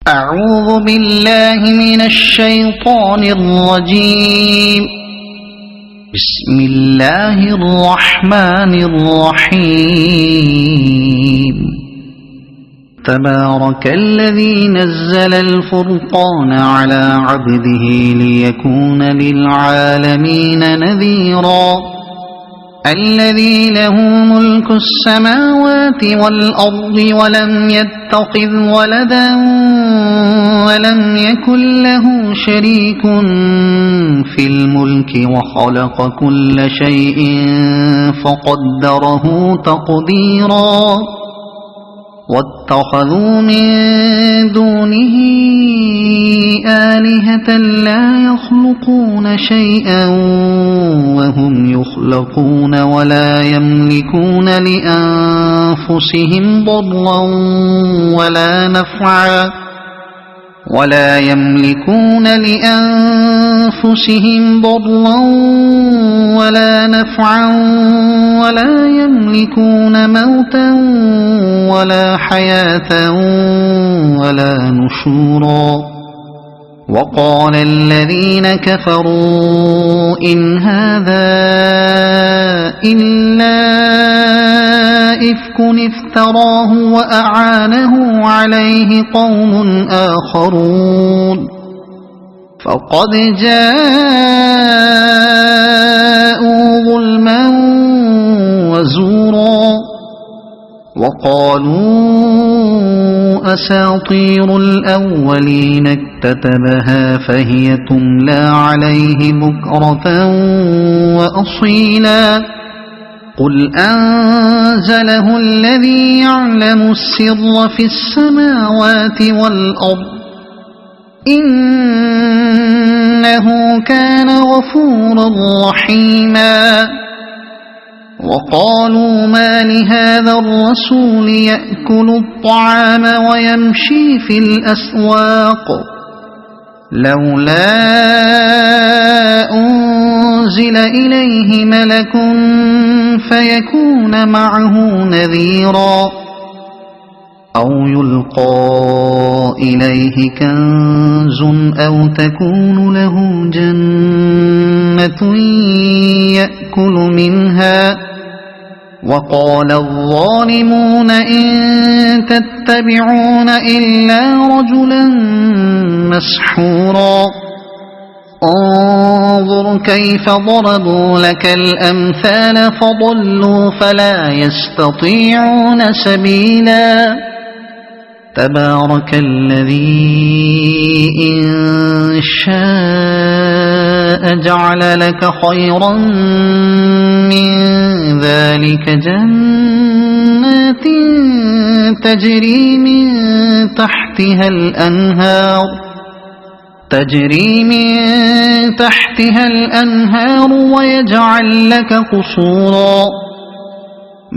أعوذ بالله من الشيطان الرجيم. بسم الله الرحمن الرحيم. تبارك الذي نزل الفرقان على عبده ليكون للعالمين نذيرا. الذي له ملك السماوات والأرض ولم يتخذ ولدا ولم يكن له شريك في الملك وخلق كل شيء فقدره تقديرا. واتخذوا من دونه آلهة لا يخلقون شيئا وهم يخلقون ولا يملكون لأنفسهم ضرا ولا نفعا ولا يملكون موتا ولا حياة ولا نشورا. وقال الذين كفروا إن هذا إلا إفك افتراه وأعانه عليه قوم آخرون فقد جاءوا ظلما وزورا. وقالوا أساطير الأولين اكتتبها فهي تملى عليه بكرة وأصيلا. قل أنزله الذي يعلم السر في السماوات والأرض إنه كان غفورا رحيما. وقالوا ما لهذا الرسول يأكل الطعام ويمشي في الأسواق لولا أنزل إليه ملك فيكون معه نذيرا أو يلقى إليه كنز أو تكون له جنة يأكل منها. وقال الظالمون إن تتبعون إلا رجلا مسحورا. انظر كيف ضربوا لك الأمثال فضلوا فلا يستطيعون سبيلا. تبارك الذي إن شاء جعل لك خيرا من ذلك جنات تجري من تحتها الأنهار ويجعل لك قصورا.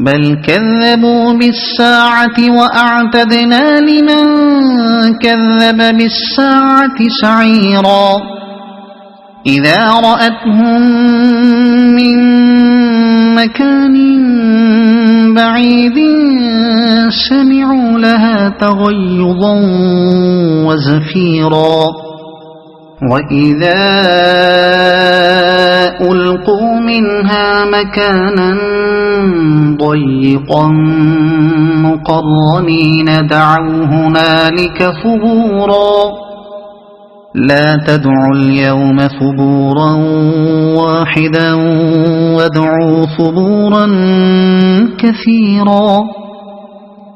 بل كذبوا بالساعة وأعتدنا لمن كذب بالساعة سعيرا. إذا رأتهم من مكان بعيد سمعوا لها تغيظا وزفيرا. وإذا ألقوا منها مكانا ضيقا مقرنين دعوا هنالك ثبورا. لا تدعوا اليوم ثبورا واحدا وادعوا ثبورا كثيرا.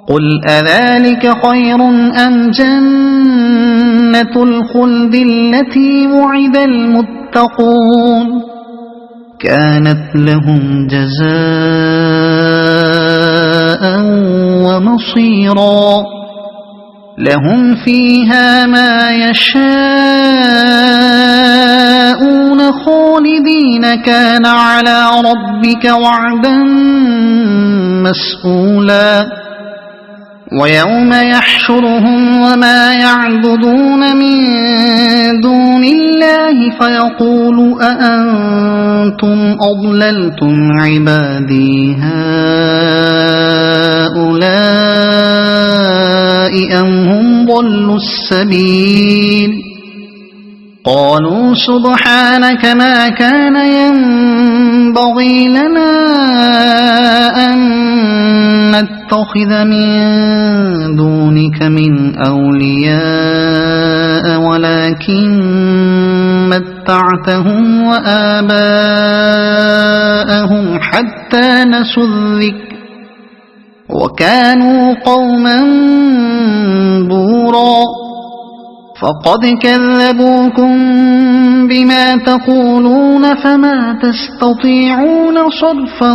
قل أذلك خير أم جنة الخلد التي وعد المتقون كانت لهم جزاء ومصيرا. لهم فيها ما يشاءون خالدين كان على ربك وعدا مسئولا. ويوم يحشرهم وما يعبدون من دون الله فيقول أأنتم أضللتم عبادي هؤلاء أم هم ضلوا السبيل قالوا سبحانك ما كان ينبغي لنا أن نتخذ من دونك من أولياء ولكن متعتهم وآباءهم حتى نسوا الذكر وكانوا قوما بورا فقد كذبوكم بما تقولون فما تستطيعون صرفا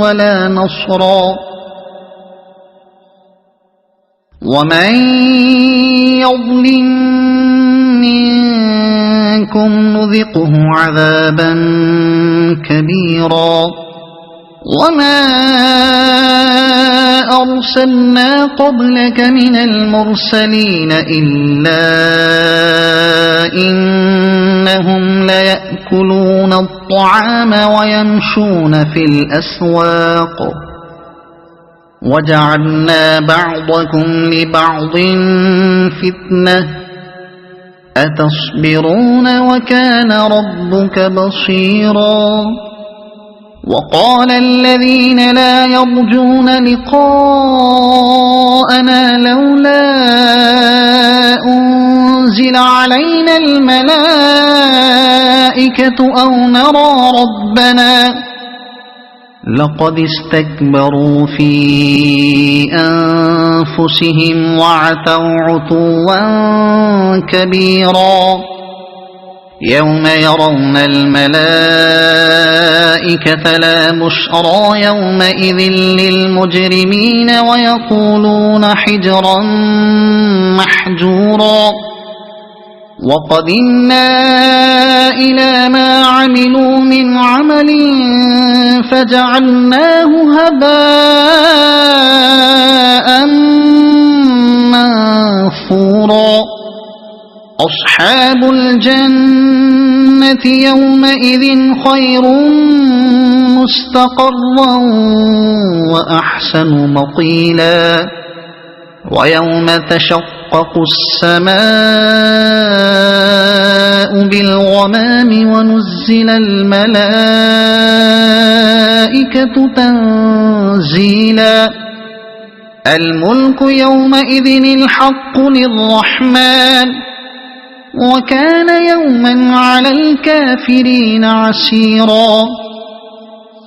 ولا نصرا ومن يظلم منكم نذقه عذابا كبيرا وما أرسلنا قبلك من المرسلين إلا إنهم ليأكلون الطعام ويمشون في الأسواق وجعلنا بعضكم لبعض فتنة أتصبرون وكان ربك بصيرا وقال الذين لا يرجون لقاءنا لولا أنزل علينا الملائكة أو نرى ربنا لقد استكبروا في أنفسهم وعتوا عتوا كبيرا يوم يرون الملائكة لا بشرى يومئذ للمجرمين ويقولون حجرا محجورا وقدمنا إلى ما عملوا من عمل فجعلناه هباء منثورا أصحاب الجنة يومئذ خير مستقرا وأحسن مقيلا ويوم تشقق السماء بالغمام ونزل الملائكة تنزيلا الملك يومئذ الحق للرحمن وكان يوما على الكافرين عسيرا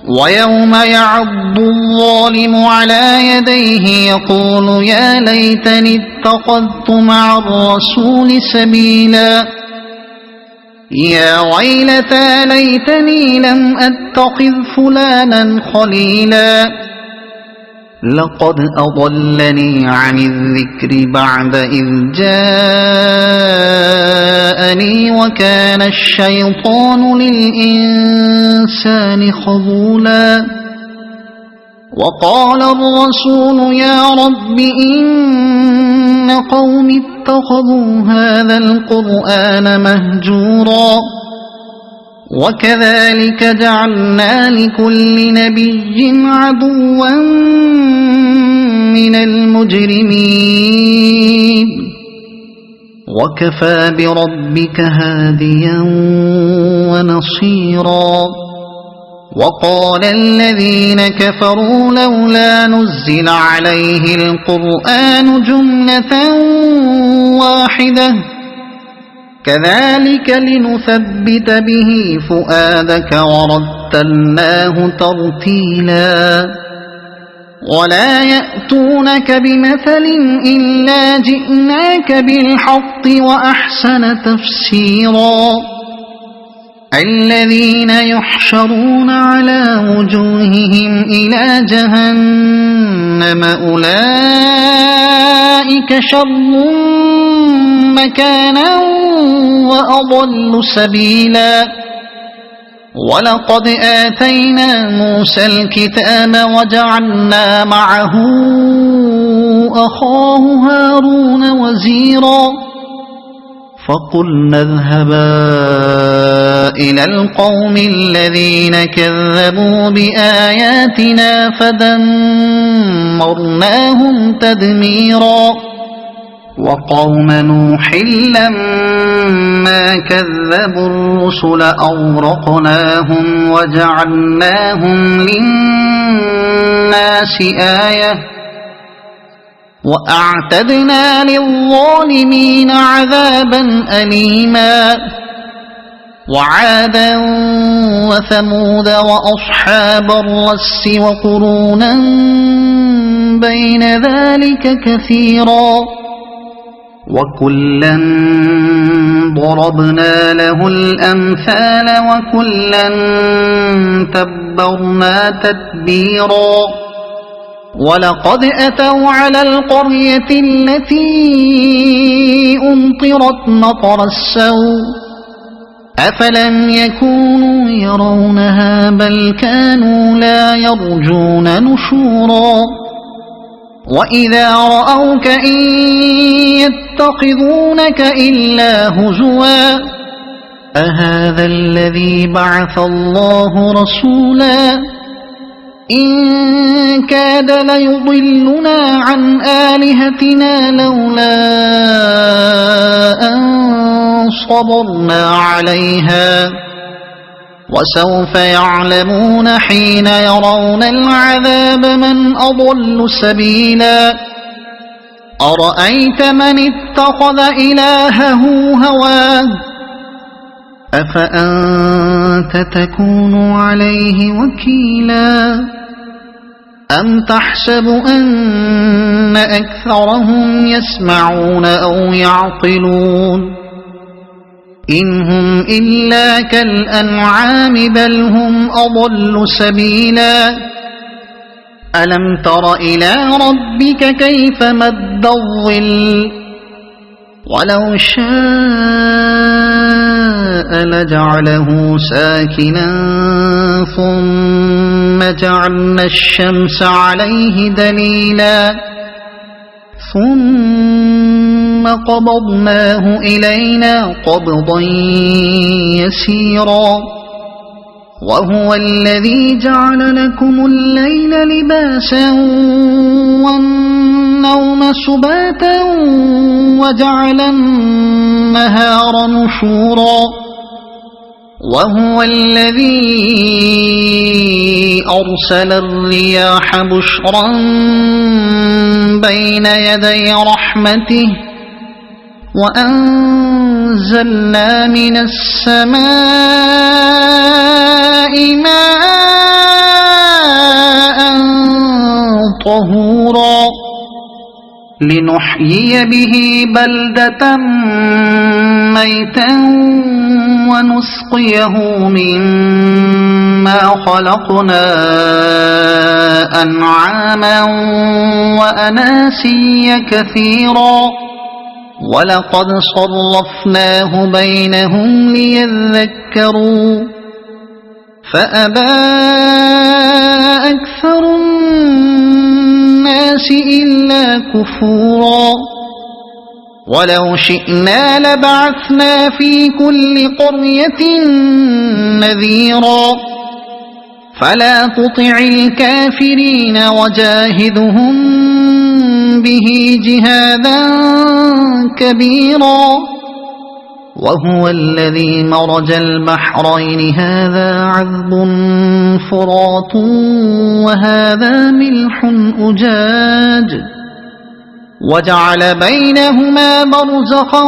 ويوم يعض الظالم على يديه يقول يا ليتني اتخذت مع الرسول سبيلا يا ويلتى ليتني لم أتخذ فلانا خليلا لقد أضلني عن الذكر بعد إذ جاءني وكان الشيطان للإنسان خذولا وقال الرسول يا رب إن قوم اتخذوا هذا القرآن مهجورا وكذلك جعلنا لكل نبي عدوا من المجرمين وكفى بربك هاديا ونصيرا وقال الذين كفروا لولا نزل عليه القرآن جملة واحدة كذلك لنثبت به فؤادك ورتلناه ترتيلا ولا يأتونك بمثل إلا جئناك بالحق وأحسن تفسيرا الذين يحشرون على وجوههم إلى جهنم أولئك شر مكانا وأضل سبيلا ولقد آتينا موسى الكتاب وجعلنا معه أخاه هارون وزيرا فقلنا اذهبا إلى القوم الذين كذبوا بآياتنا فدمرناهم تدميرا وقوم نوح لما كذبوا الرسل أغرقناهم وجعلناهم للناس آية وأعتدنا للظالمين عذابا أليما وعادا وثمود وأصحاب الرس وقرونا بين ذلك كثيرا وكلا ضربنا له الأمثال وكلا تبرنا تتبيرا ولقد أتوا على القرية التي أمطرت مطر السوء أفلم يكونوا يرونها بل كانوا لا يرجون نشورا وإذا رأوك إن يتخذونك إلا هزوا أهذا الذي بعث الله رسولا إن كاد ليضلنا عن آلهتنا لولا أن صبرنا عليها وسوف يعلمون حين يرون العذاب من أضل سبيلا أرأيت من اتخذ إلهه هواه أفأنت تكون عليه وكيلا أم تحسب أن أكثرهم يسمعون أو يعقلون إن هم إلا كالأنعام بل هم أضل سبيلا ألم تر إلى ربك كيف مد الظل ولو شاء لجعله ساكنا ثم جعلنا الشمس عليه دليلا ثم قبضناه إلينا قبضا يسيرا وهو الذي جعل لكم الليل لباسا والنوم سباتا وجعل النهار نشورا وهو الذي أرسل الرياح بشرا بين يدي رحمته وأنزلنا من السماء ماء طهورا لنحيي به بلدة ميتا ونسقيه مما خلقنا أنعاما وأناسيا كثيرا ولقد صرفناه بينهم ليذكروا فأبى أكثر الناس إلا كفورا ولو شئنا لبعثنا في كل قرية نذيرا فلا تطع الكافرين وجاهدهم به جهادا كبيرا وهو الذي مرج البحرين هذا عذب فرات وهذا ملح أجاج وجعل بينهما برزخا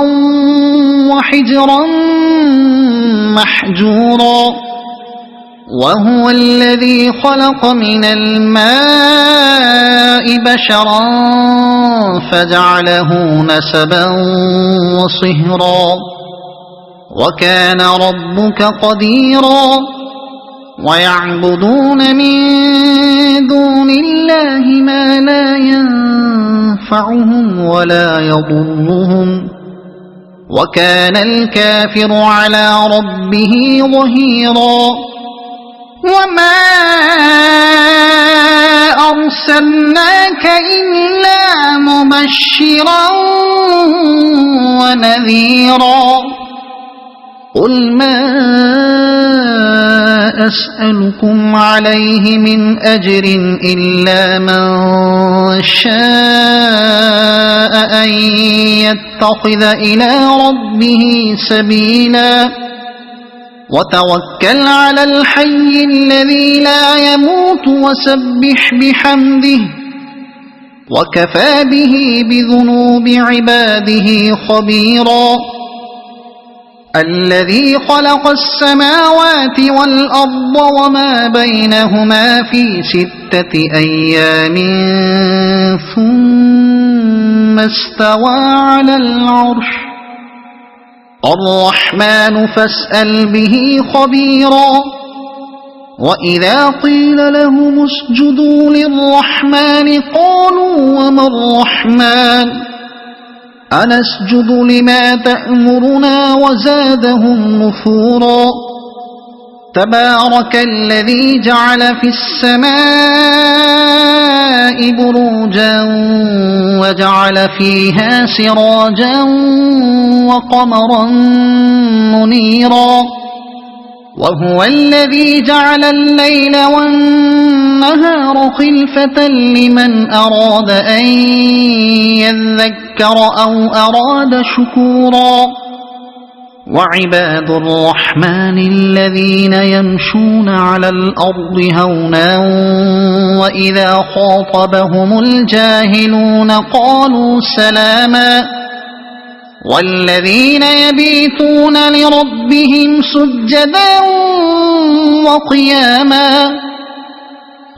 وحجرا محجورا وهو الذي خلق من الماء بشرا فجعله نسبا وصهرا وكان ربك قديرا ويعبدون من دون الله ما لا ينفعهم ولا يضرهم وكان الكافر على ربه ظهيرا وما أرسلناك إلا مبشرا ونذيرا قل ما أسألكم عليه من أجر إلا من شاء أن يتخذ إلى ربه سبيلا وتوكل على الحي الذي لا يموت وسبح بحمده وكفى به بذنوب عباده خبيرا الذي خلق السماوات والأرض وما بينهما في 6 أيام ثم استوى على العرش الرحمن فاسأل به خبيرا وإذا قيل لهم اسجدوا للرحمن قالوا وما الرحمن أنسجد لما تأمرنا وزادهم نفورا تبارك الذي جعل في السماء بروجا وجعل فيها سراجا وقمرا منيرا وهو الذي جعل الليل والنهار خلفة لمن أراد أن يذكر أو أراد شكورا وعباد الرحمن الذين يمشون على الأرض هونا وإذا خاطبهم الجاهلون قالوا سلاما والذين يبيتون لربهم سجدا وقياما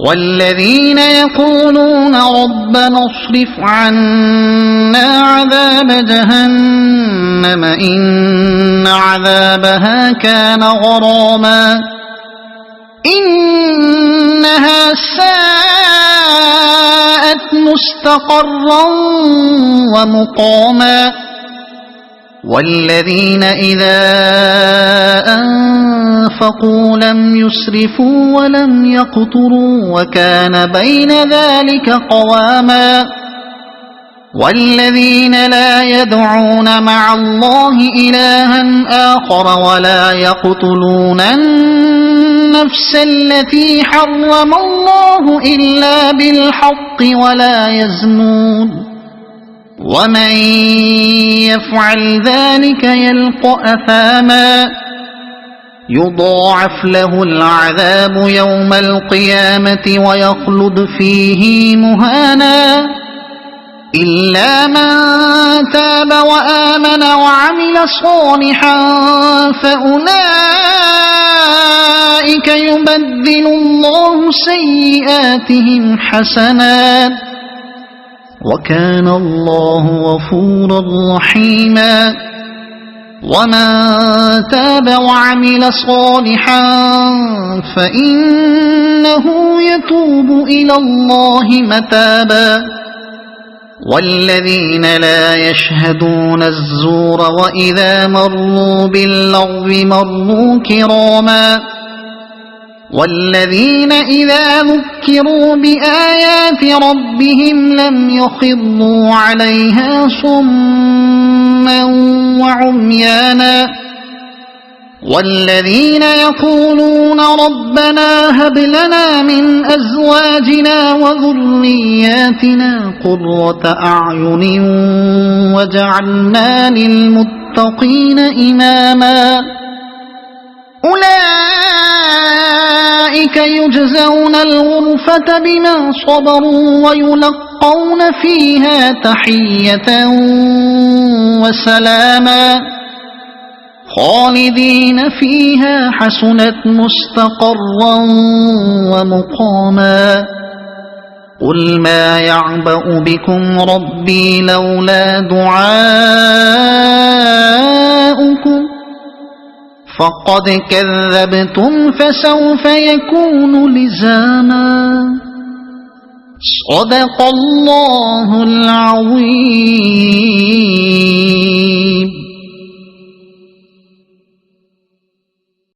والذين يقولون ربنا اصرف عنا عذاب جهنم إن عذابها كان غراما إنها ساءت مستقرا ومقاما والذين إذا أنفقوا لم يسرفوا ولم يقتروا وكان بين ذلك قواما والذين لا يدعون مع الله إلها آخر ولا يقتلون النفس التي حرم الله إلا بالحق ولا يزنون ومن يفعل ذلك يلقى أثاما يضاعف له العذاب يوم القيامة ويخلد فيه مهانا إلا من تاب وآمن وعمل صالحا فأولئك يبدل الله سيئاتهم حسنات وكان الله غفورا رحيما ومن تاب وعمل صالحا فإنه يتوب إلى الله متابا والذين لا يشهدون الزور وإذا مروا باللغو مروا كراما والذين إذا ذكروا بآيات ربهم لم يخروا عليها صما وعميانا والذين يقولون ربنا هب لنا من أزواجنا وذرياتنا قرة أعين وجعلنا للمتقين إماما أولئك يجزون الغرفة بما صبروا ويلقون فيها تحية وسلاما خالدين فيها حسنت مستقرا ومقاما قل ما يعبأ بكم ربي لولا دعاؤكم فقد كذبتم فسوف يكون لزاما صدق الله العظيم.